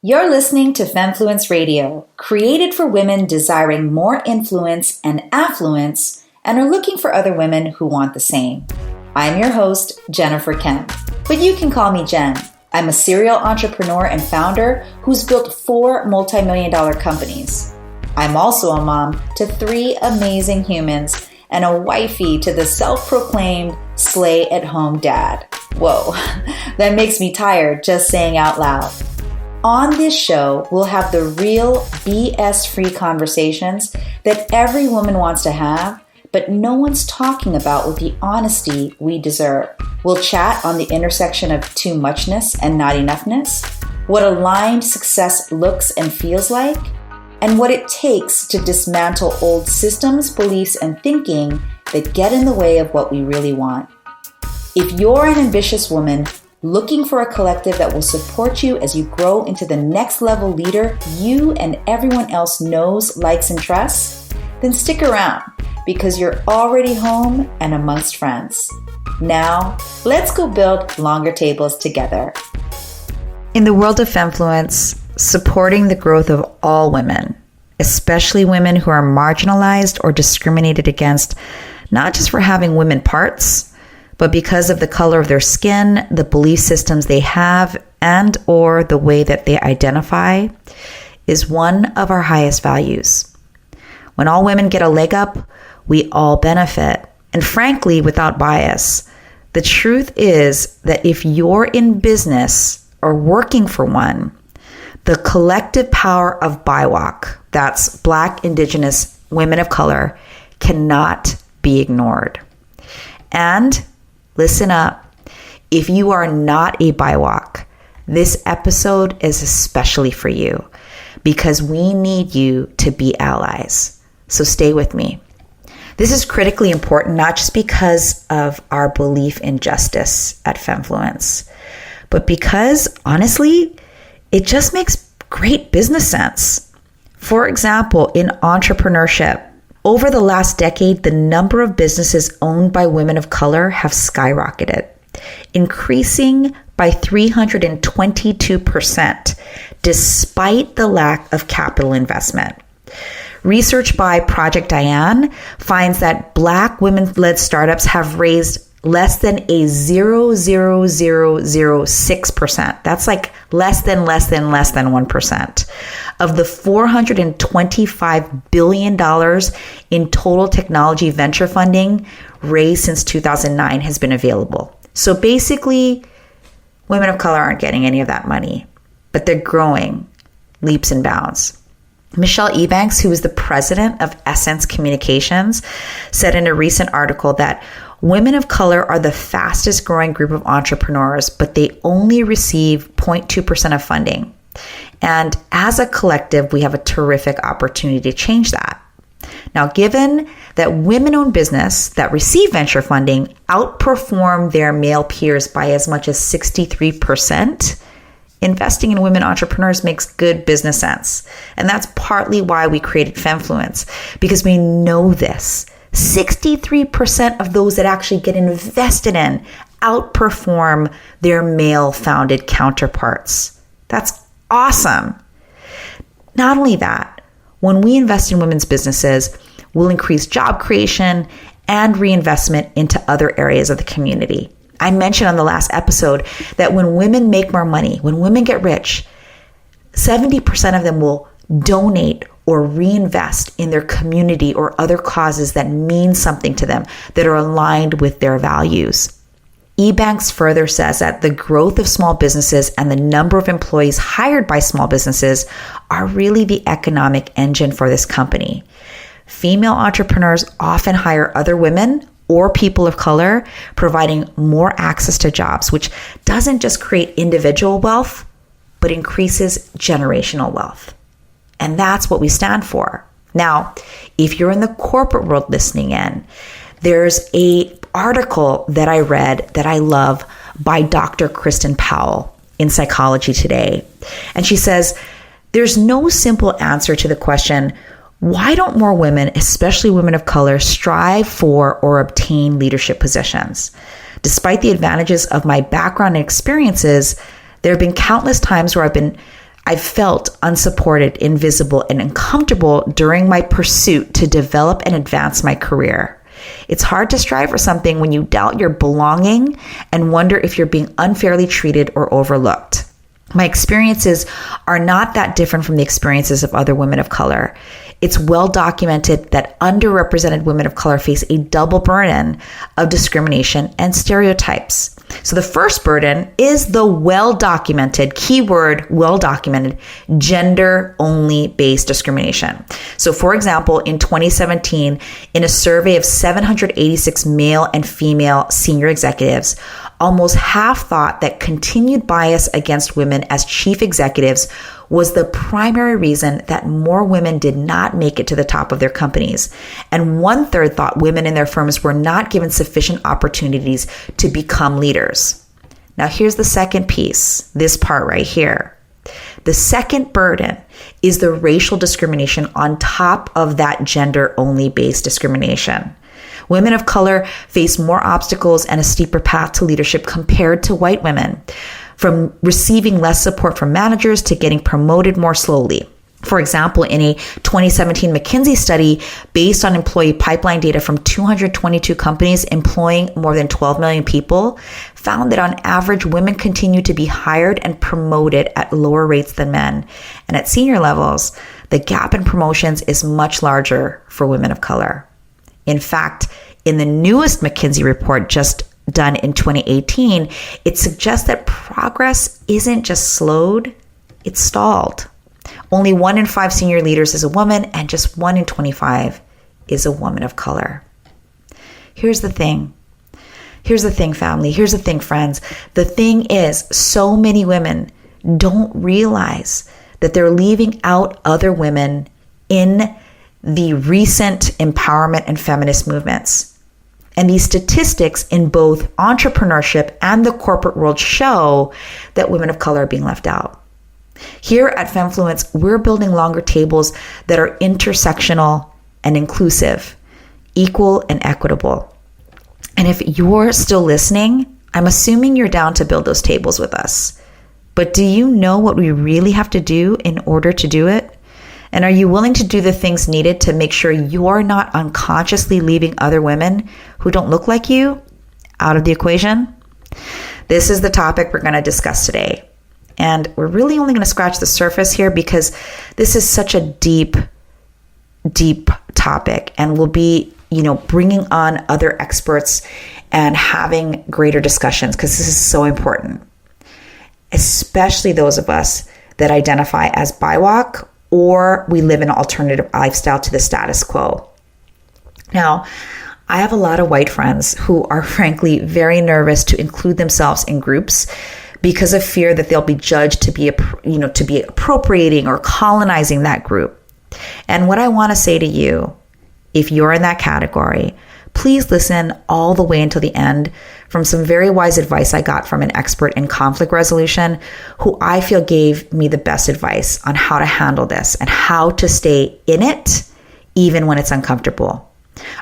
You're listening to Femmefluence Radio, created for women desiring more influence and affluence and are looking for other women who want the same. I'm your host, Jennifer Kemp, but you can call me Jen. I'm a serial entrepreneur and founder who's built 4 multi-million-dollar companies. I'm also a mom to 3 amazing humans and a wifey to the self-proclaimed slay-at-home dad. Whoa, that makes me tired just saying out loud. On this show, we'll have the real BS-free conversations that every woman wants to have, but no one's talking about with the honesty we deserve. We'll chat on the intersection of too muchness and not enoughness, what aligned success looks and feels like, and what it takes to dismantle old systems, beliefs, and thinking that get in the way of what we really want. If you're an ambitious woman looking for a collective that will support you as you grow into the next level leader you and everyone else knows, likes, and trusts, then stick around because you're already home and amongst friends. Now, let's go build longer tables together. In the world of Femmefluence, supporting the growth of all women, especially women who are marginalized or discriminated against, not just for having women parts, but because of the color of their skin, the belief systems they have, and or the way that they identify, is one of our highest values. When all women get a leg up, we all benefit. And frankly, without bias, the truth is that if you're in business or working for one, the collective power of BIWOC, that's Black, Indigenous, women of color, cannot be ignored. And listen up, if you are not a BIWOC, this episode is especially for you because we need you to be allies. So stay with me. This is critically important, not just because of our belief in justice at Femmefluence, but because, honestly, it just makes great business sense. For example, in entrepreneurship, over the last decade, the number of businesses owned by women of color have skyrocketed, increasing by 322%, despite the lack of capital investment. Research by Project Diane finds that Black women-led startups have raised less than a 0.0006%. That's like less than 1% of the $425 billion in total technology venture funding raised since 2009 has been available. So basically, women of color aren't getting any of that money, but they're growing leaps and bounds. Michelle Ebanks, who is the president of Essence Communications, said in a recent article that women of color are the fastest growing group of entrepreneurs, but they only receive 0.2% of funding. And as a collective, we have a terrific opportunity to change that. Now, given that women-owned business that receive venture funding outperform their male peers by as much as 63%, investing in women entrepreneurs makes good business sense. And that's partly why we created Femmefluence, because we know this. 63% of those that actually get invested in outperform their male-founded counterparts. That's awesome. Not only that, when we invest in women's businesses, we'll increase job creation and reinvestment into other areas of the community. I mentioned on the last episode that when women make more money, when women get rich, 70% of them will donate or reinvest in their community or other causes that mean something to them, that are aligned with their values. Ebanks further says that the growth of small businesses and the number of employees hired by small businesses are really the economic engine for this company. Female entrepreneurs often hire other women or people of color, providing more access to jobs, which doesn't just create individual wealth, but increases generational wealth. And that's what we stand for. Now, if you're in the corporate world listening in, there's an article that I read that I love by Dr. Kristen Powell in Psychology Today. And she says, there's no simple answer to the question, why don't more women, especially women of color, strive for or obtain leadership positions? Despite the advantages of my background and experiences, there have been countless times where I felt unsupported, invisible, and uncomfortable during my pursuit to develop and advance my career. It's hard to strive for something when you doubt your belonging and wonder if you're being unfairly treated or overlooked. My experiences are not that different from the experiences of other women of color. It's well documented that underrepresented women of color face a double burden of discrimination and stereotypes. So the first burden is the well-documented, keyword well-documented, gender-only based discrimination. So for example, in 2017, in a survey of 786 male and female senior executives, almost half thought that continued bias against women as chief executives was the primary reason that more women did not make it to the top of their companies. And 1/3 thought women in their firms were not given sufficient opportunities to become leaders. Now here's the second piece, this part right here. The second burden is the racial discrimination on top of that gender-only based discrimination. Women of color face more obstacles and a steeper path to leadership compared to white women, from receiving less support from managers to getting promoted more slowly. For example, in a 2017 McKinsey study based on employee pipeline data from 222 companies employing more than 12 million people, found that on average, women continue to be hired and promoted at lower rates than men. And at senior levels, the gap in promotions is much larger for women of color. In fact, in the newest McKinsey report just done in 2018, it suggests that progress isn't just slowed, it's stalled. Only 1 in 5 senior leaders is a woman, and just 1 in 25 is a woman of color. Here's the thing. Here's the thing, family. Here's the thing, friends. The thing is, so many women don't realize that they're leaving out other women in the recent empowerment and feminist movements. And these statistics in both entrepreneurship and the corporate world show that women of color are being left out. Here at Femmefluence, we're building longer tables that are intersectional and inclusive, equal and equitable. And if you're still listening, I'm assuming you're down to build those tables with us. But do you know what we really have to do in order to do it? And are you willing to do the things needed to make sure you're not unconsciously leaving other women who don't look like you out of the equation? This is the topic we're going to discuss today. And we're really only going to scratch the surface here because this is such a deep, deep topic, and we'll be, bringing on other experts and having greater discussions because this is so important, especially those of us that identify as BIPOC or we live an alternative lifestyle to the status quo. Now, I have a lot of white friends who are frankly very nervous to include themselves in groups because of fear that they'll be judged to be appropriating or colonizing that group. And what I want to say to you, if you're in that category, please listen all the way until the end from some very wise advice I got from an expert in conflict resolution who I feel gave me the best advice on how to handle this and how to stay in it even when it's uncomfortable.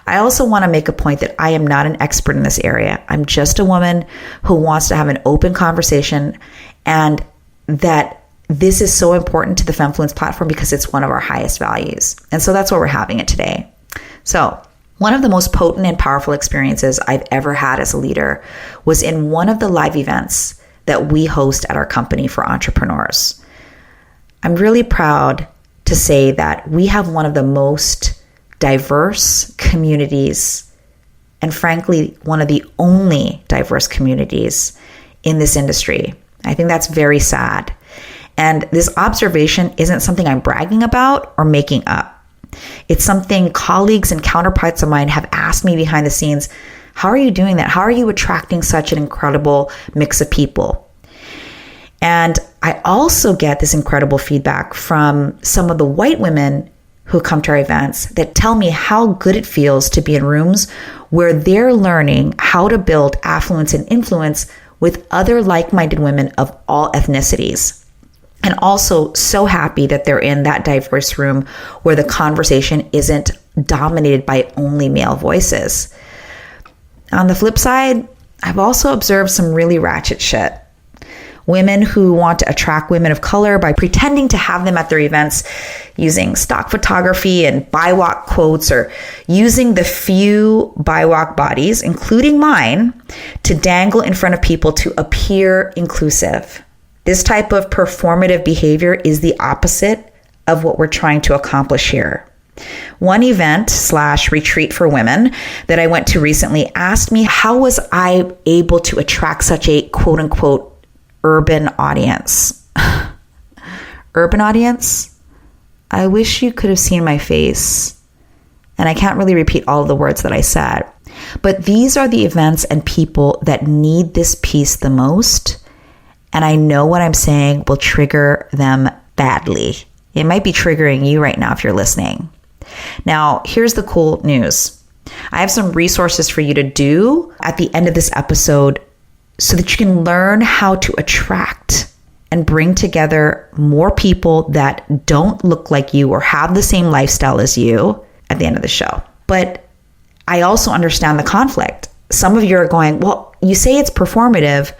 I also want to make a point that I am not an expert in this area. I'm just a woman who wants to have an open conversation, and that this is so important to the Femmefluence platform because it's one of our highest values. And so that's why we're having it today. So one of the most potent and powerful experiences I've ever had as a leader was in one of the live events that we host at our company for entrepreneurs. I'm really proud to say that we have one of the most diverse communities, and frankly, one of the only diverse communities in this industry. I think that's very sad. And this observation isn't something I'm bragging about or making up. It's something colleagues and counterparts of mine have asked me behind the scenes. How are you doing that? How are you attracting such an incredible mix of people? And I also get this incredible feedback from some of the white women who come to our events that tell me how good it feels to be in rooms where they're learning how to build affluence and influence with other like-minded women of all ethnicities. And also so happy that they're in that diverse room where the conversation isn't dominated by only male voices. On the flip side, I've also observed some really ratchet shit. women who want to attract women of color by pretending to have them at their events using stock photography and BIWOC quotes, or using the few BIWOC bodies, including mine, to dangle in front of people to appear inclusive. This type of performative behavior is the opposite of what we're trying to accomplish here. One event/retreat for women that I went to recently asked me, how was I able to attract such a quote unquote urban audience? Urban audience? I wish you could have seen my face. And I can't really repeat all of the words that I said. But these are the events and people that need this piece the most. And I know what I'm saying will trigger them badly. It might be triggering you right now if you're listening. Now, here's the cool news. I have some resources for you to do at the end of this episode so that you can learn how to attract and bring together more people that don't look like you or have the same lifestyle as you at the end of the show. But I also understand the conflict. Some of you are going, well, you say it's performative,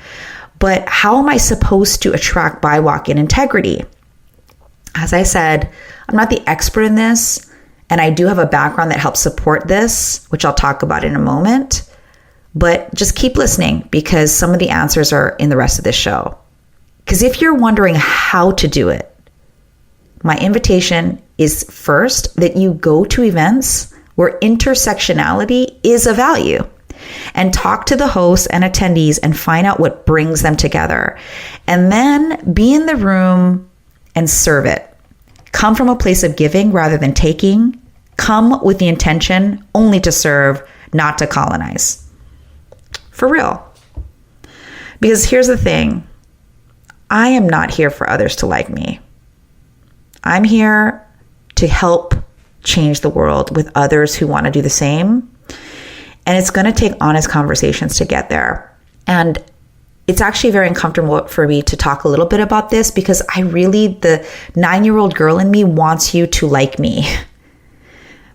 but how am I supposed to attract BIWOC and integrity? As I said, I'm not the expert in this, and I do have a background that helps support this, which I'll talk about in a moment. But just keep listening because some of the answers are in the rest of this show. Because if you're wondering how to do it, my invitation is first that you go to events where intersectionality is a value and talk to the hosts and attendees and find out what brings them together. And then be in the room and serve it. Come from a place of giving rather than taking. Come with the intention only to serve, not to colonize. For real. Because here's the thing. I am not here for others to like me. I'm here to help change the world with others who want to do the same. And it's going to take honest conversations to get there. And it's actually very uncomfortable for me to talk a little bit about this because the 9-year-old girl in me wants you to like me.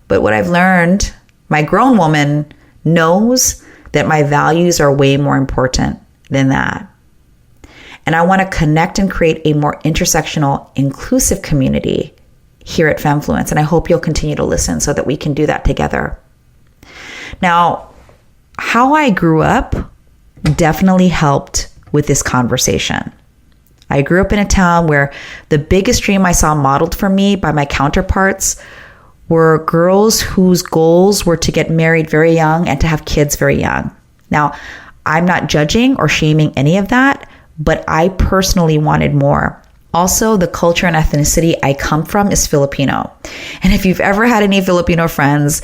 But what I've learned, my grown woman knows that my values are way more important than that. And I want to connect and create a more intersectional, inclusive community here at Femmefluence. And I hope you'll continue to listen so that we can do that together. Now, how I grew up definitely helped with this conversation. I grew up in a town where the biggest dream I saw modeled for me by my counterparts were girls whose goals were to get married very young and to have kids very young. Now, I'm not judging or shaming any of that, but I personally wanted more. Also, the culture and ethnicity I come from is Filipino. And if you've ever had any Filipino friends,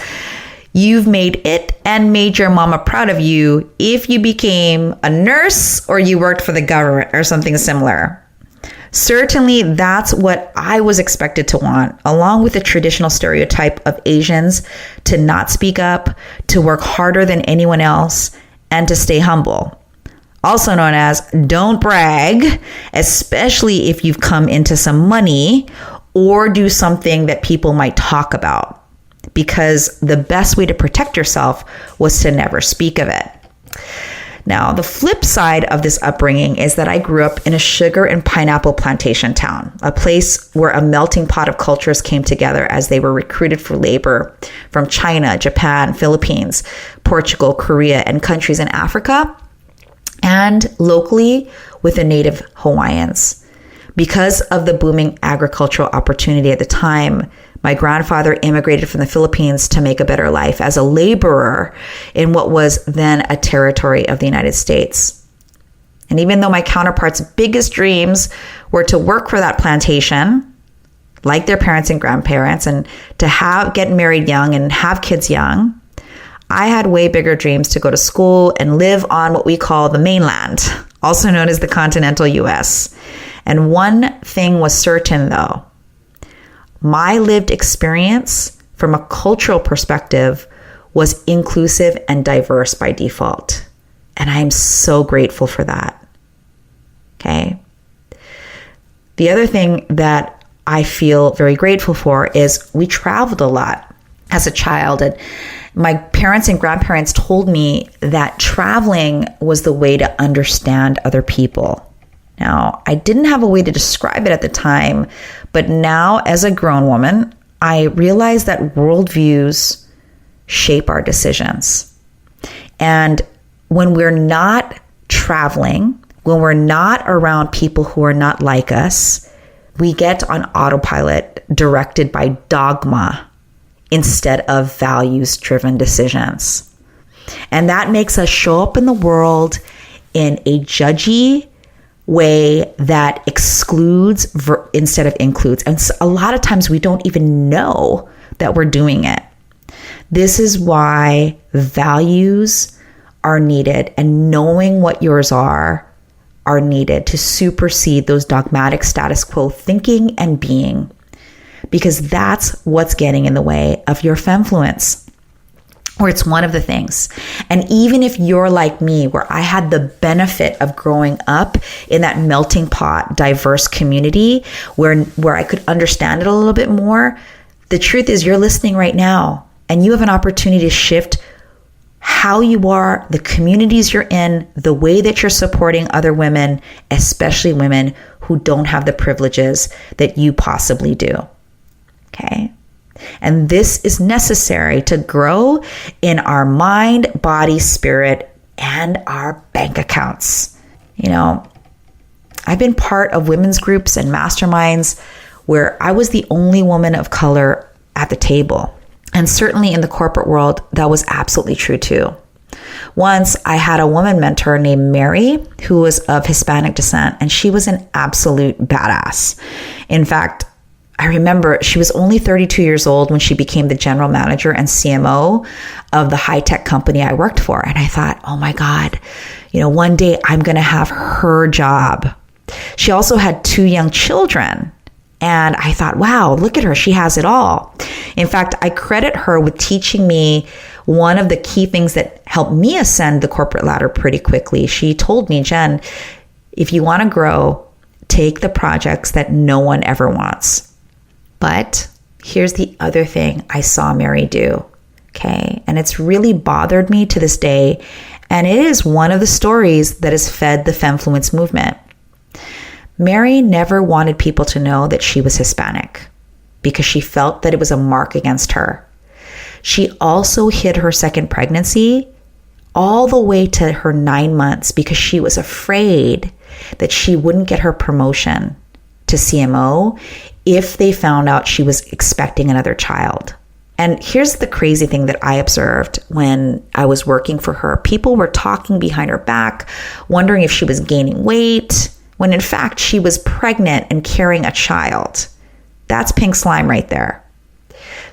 you've made it and made your mama proud of you if you became a nurse or you worked for the government or something similar. Certainly, that's what I was expected to want, along with the traditional stereotype of Asians to not speak up, to work harder than anyone else, and to stay humble. Also known as don't brag, especially if you've come into some money or do something that people might talk about, because the best way to protect yourself was to never speak of it. Now, the flip side of this upbringing is that I grew up in a sugar and pineapple plantation town, a place where a melting pot of cultures came together as they were recruited for labor from China, Japan, Philippines, Portugal, Korea, and countries in Africa, and locally with the native Hawaiians. Because of the booming agricultural opportunity at the time, my grandfather immigrated from the Philippines to make a better life as a laborer in what was then a territory of the United States. And even though my counterparts' biggest dreams were to work for that plantation, like their parents and grandparents, and to get married young and have kids young, I had way bigger dreams to go to school and live on what we call the mainland, also known as the continental US. And one thing was certain, though. My lived experience from a cultural perspective was inclusive and diverse by default. And I am so grateful for that. Okay. The other thing that I feel very grateful for is we traveled a lot as a child. And my parents and grandparents told me that traveling was the way to understand other people. Now, I didn't have a way to describe it at the time, but now as a grown woman, I realize that worldviews shape our decisions. And when we're not traveling, when we're not around people who are not like us, we get on autopilot directed by dogma instead of values-driven decisions. And that makes us show up in the world in a judgy way that excludes instead of includes. And a lot of times we don't even know that we're doing it. This is why values are needed, and knowing what yours are needed to supersede those dogmatic status quo thinking and being, because that's what's getting in the way of your Femmefluence, or it's one of the things. And even if you're like me, where I had the benefit of growing up in that melting pot, diverse community where I could understand it a little bit more, the truth is you're listening right now and you have an opportunity to shift how you are, the communities you're in, the way that you're supporting other women, especially women who don't have the privileges that you possibly do. Okay? And this is necessary to grow in our mind, body, spirit, and our bank accounts. You know, I've been part of women's groups and masterminds where I was the only woman of color at the table. And certainly in the corporate world, that was absolutely true too. Once I had a woman mentor named Mary, who was of Hispanic descent, and she was an absolute badass. In fact, I remember she was only 32 years old when she became the general manager and CMO of the high-tech company I worked for. And I thought, oh my God, one day I'm going to have her job. She also had 2 young children. And I thought, wow, look at her. She has it all. In fact, I credit her with teaching me one of the key things that helped me ascend the corporate ladder pretty quickly. She told me, Jen, if you want to grow, take the projects that no one ever wants. But here's the other thing I saw Mary do. Okay. And it's really bothered me to this day. And it is one of the stories that has fed the Femmefluence movement. Mary never wanted people to know that she was Hispanic because she felt that it was a mark against her. She also hid her second pregnancy all the way to her 9 months because she was afraid that she wouldn't get her promotion to CMO if they found out she was expecting another child. And here's the crazy thing that I observed when I was working for her. People were talking behind her back, wondering if she was gaining weight, when in fact she was pregnant and carrying a child. That's pink slime right there.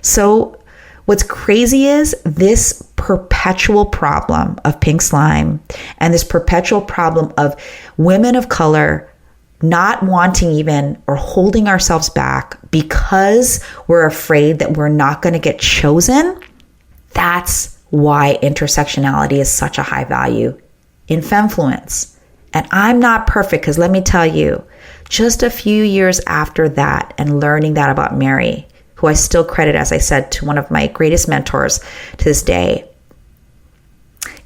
So what's crazy is this perpetual problem of pink slime and this perpetual problem of women of color not wanting even or holding ourselves back because we're afraid that we're not going to get chosen. That's why intersectionality is such a high value in Femmefluence. And I'm not perfect because let me tell you, just a few years after that and learning that about Mary, who I still credit, as I said, to one of my greatest mentors to this day,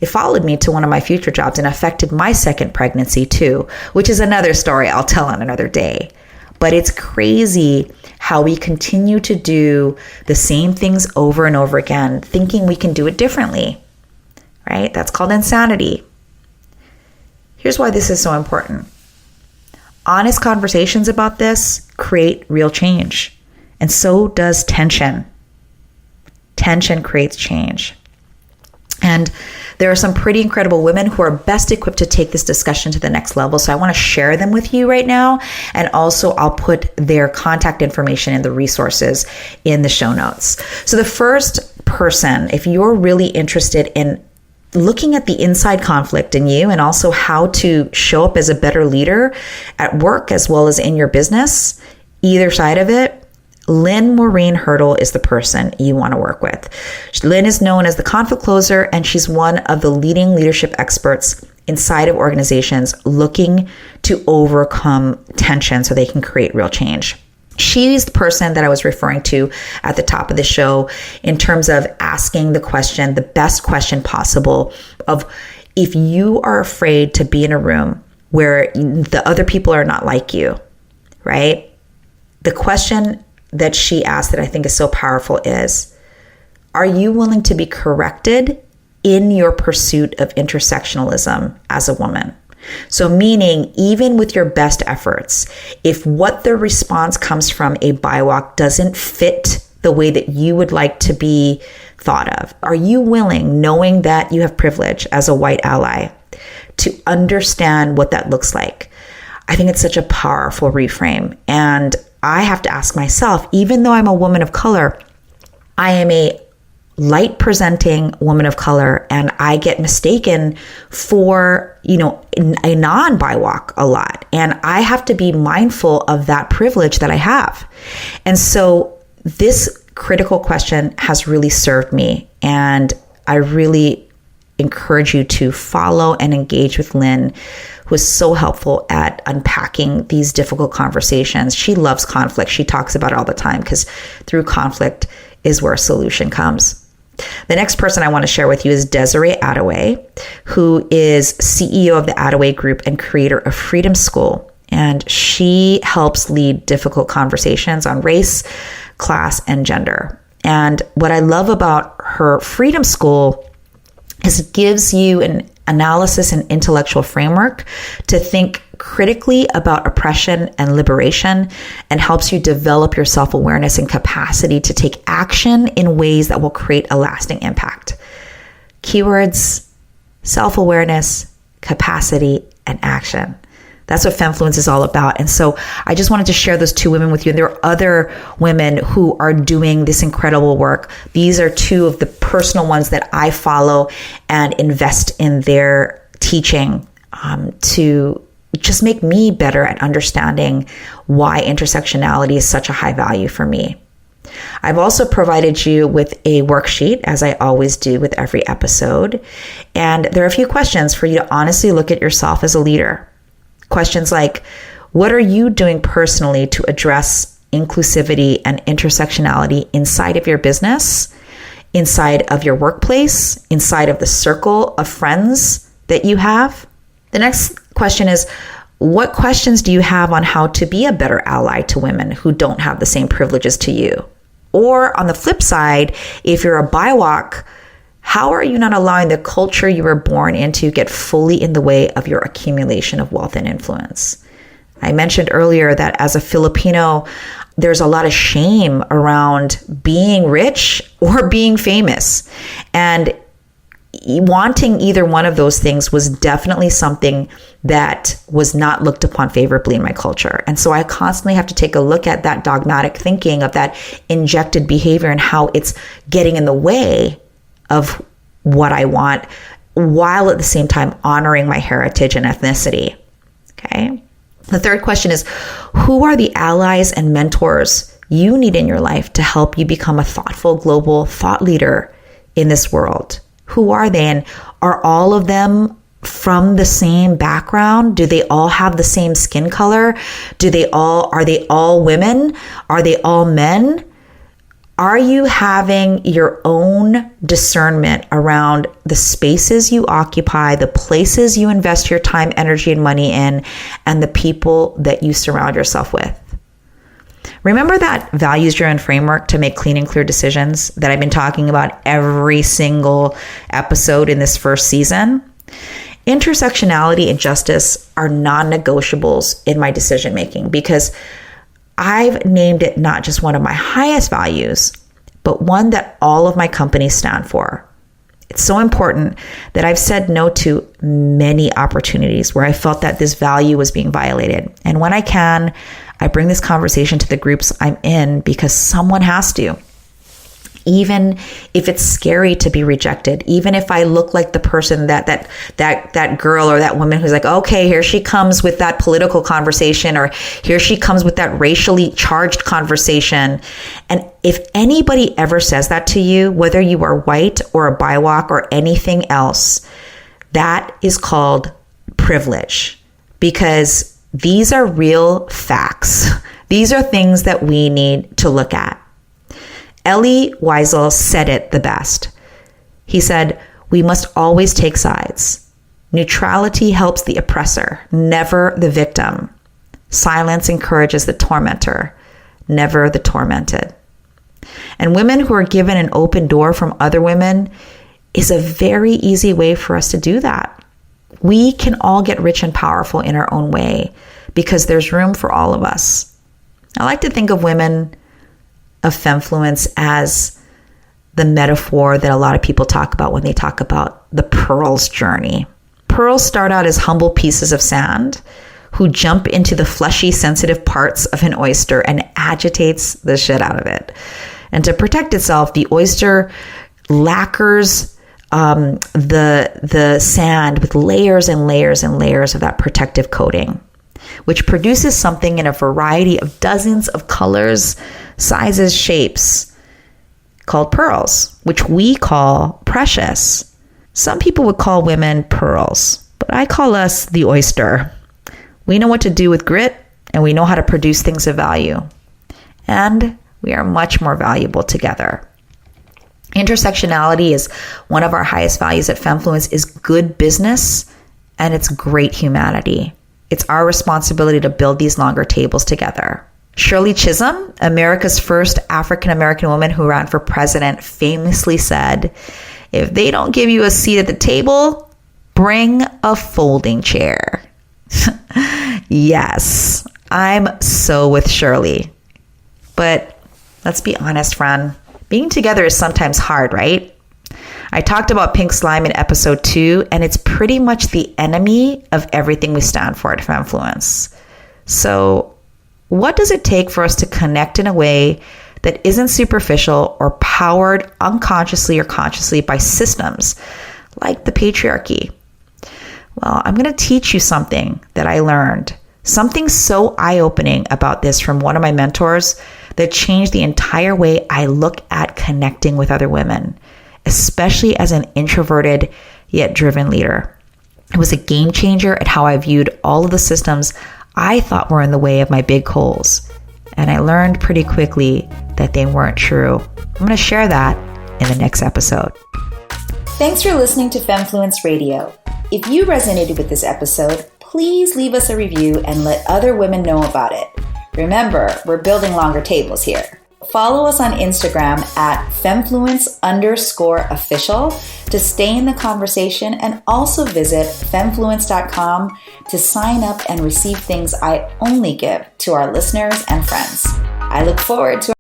it followed me to one of my future jobs and affected my second pregnancy too, which is another story I'll tell on another day. But it's crazy how we continue to do the same things over and over again, thinking we can do it differently, right? That's called insanity. Here's why this is so important. Honest conversations about this create real change, and so does tension. Tension creates change. And there are some pretty incredible women who are best equipped to take this discussion to the next level. So I want to share them with you right now. And also I'll put their contact information and the resources in the show notes. So the first person, if you're really interested in looking at the inside conflict in you and also how to show up as a better leader at work as well as in your business, either side of it, Lynn Maureen Hurdle is the person you want to work with. Lynn is known as the conflict closer, and she's one of the leading leadership experts inside of organizations looking to overcome tension so they can create real change. She's the person that I was referring to at the top of the show in terms of asking the question, the best question possible of if you are afraid to be in a room where the other people are not like you, right? The question that she asked that I think is so powerful is, are you willing to be corrected in your pursuit of intersectionalism as a woman? So meaning, even with your best efforts, if what the response comes from a BIWOC doesn't fit the way that you would like to be thought of, are you willing, knowing that you have privilege as a white ally, to understand what that looks like? I think it's such a powerful reframe. And I have to ask myself, even though I'm a woman of color, I am a light presenting woman of color, and I get mistaken for, a non-BIWOC a lot. And I have to be mindful of that privilege that I have. And so this critical question has really served me. And I really encourage you to follow and engage with Lynn, who is so helpful at unpacking these difficult conversations. She loves conflict. She talks about it all the time because through conflict is where a solution comes. The next person I want to share with you is Desiree Attaway, who is CEO of the Attaway Group and creator of Freedom School. And she helps lead difficult conversations on race, class, and gender. And what I love about her Freedom School is it gives you an analysis and intellectual framework to think critically about oppression and liberation, and helps you develop your self-awareness and capacity to take action in ways that will create a lasting impact. Keywords: self-awareness, capacity, and action. That's what Femmefluence is all about. And so I just wanted to share those two women with you. And there are other women who are doing this incredible work. These are two of the personal ones that I follow and invest in their teaching to just make me better at understanding why intersectionality is such a high value for me. I've also provided you with a worksheet, as I always do with every episode. And there are a few questions for you to honestly look at yourself as a leader. Questions like, what are you doing personally to address inclusivity and intersectionality inside of your business, inside of your workplace, inside of the circle of friends that you have? The next question is, what questions do you have on how to be a better ally to women who don't have the same privileges to you? Or on the flip side, if you're a BIWOC, how are you not allowing the culture you were born into get fully in the way of your accumulation of wealth and influence? I mentioned earlier that as a Filipino, there's a lot of shame around being rich or being famous. And wanting either one of those things was definitely something that was not looked upon favorably in my culture. And so I constantly have to take a look at that dogmatic thinking of that injected behavior and how it's getting in the way of what I want, while at the same time honoring my heritage and ethnicity. Okay. The third question is, who are the allies and mentors you need in your life to help you become a thoughtful global thought leader in this world? Who are they? And are all of them from the same background? Do they all have the same skin color? Are they all women? Are they all men? Are you having your own discernment around the spaces you occupy, the places you invest your time, energy, and money in, and the people that you surround yourself with? Remember that values-driven framework to make clean and clear decisions that I've been talking about every single episode in this first season? Intersectionality and justice are non-negotiables in my decision-making, because I've named it not just one of my highest values, but one that all of my companies stand for. It's so important that I've said no to many opportunities where I felt that this value was being violated. And when I can, I bring this conversation to the groups I'm in, because someone has to. Even if it's scary to be rejected, even if I look like the person that girl or that woman who's like, okay, here she comes with that political conversation, or here she comes with that racially charged conversation. And if anybody ever says that to you, whether you are white or a BIWOC or anything else, that is called privilege, because these are real facts. These are things that we need to look at. Elie Wiesel said it the best. He said, we must always take sides. Neutrality helps the oppressor, never the victim. Silence encourages the tormentor, never the tormented. And women who are given an open door from other women is a very easy way for us to do that. We can all get rich and powerful in our own way because there's room for all of us. I like to think of women of Femmefluence as the metaphor that a lot of people talk about when they talk about the pearl's journey. Pearls start out as humble pieces of sand who jump into the fleshy, sensitive parts of an oyster and agitates the shit out of it. And to protect itself, the oyster lacquers the sand with layers and layers and layers of that protective coating, which produces something in a variety of dozens of colors, sizes, shapes called pearls, which we call precious. Some people would call women pearls, but I call us the oyster. We know what to do with grit, and we know how to produce things of value. And we are much more valuable together. Intersectionality is one of our highest values at Femmefluence is good business, and it's great humanity. It's our responsibility to build these longer tables together. Shirley Chisholm, America's first African-American woman who ran for president, famously said, "If they don't give you a seat at the table, bring a folding chair." Yes, I'm so with Shirley. But let's be honest, friend. Being together is sometimes hard, right? I talked about pink slime in episode 2, and it's pretty much the enemy of everything we stand for at Femmefluence. So what does it take for us to connect in a way that isn't superficial or powered unconsciously or consciously by systems like the patriarchy? Well, I'm going to teach you something that I learned, something so eye-opening about this from one of my mentors that changed the entire way I look at connecting with other women, especially as an introverted yet driven leader. It was a game changer at how I viewed all of the systems I thought were in the way of my big goals. And I learned pretty quickly that they weren't true. I'm going to share that in the next episode. Thanks for listening to Femmefluence Radio. If you resonated with this episode, please leave us a review and let other women know about it. Remember, we're building longer tables here. Follow us on Instagram at Femmefluence_official to stay in the conversation, and also visit Femmefluence.com to sign up and receive things I only give to our listeners and friends. I look forward to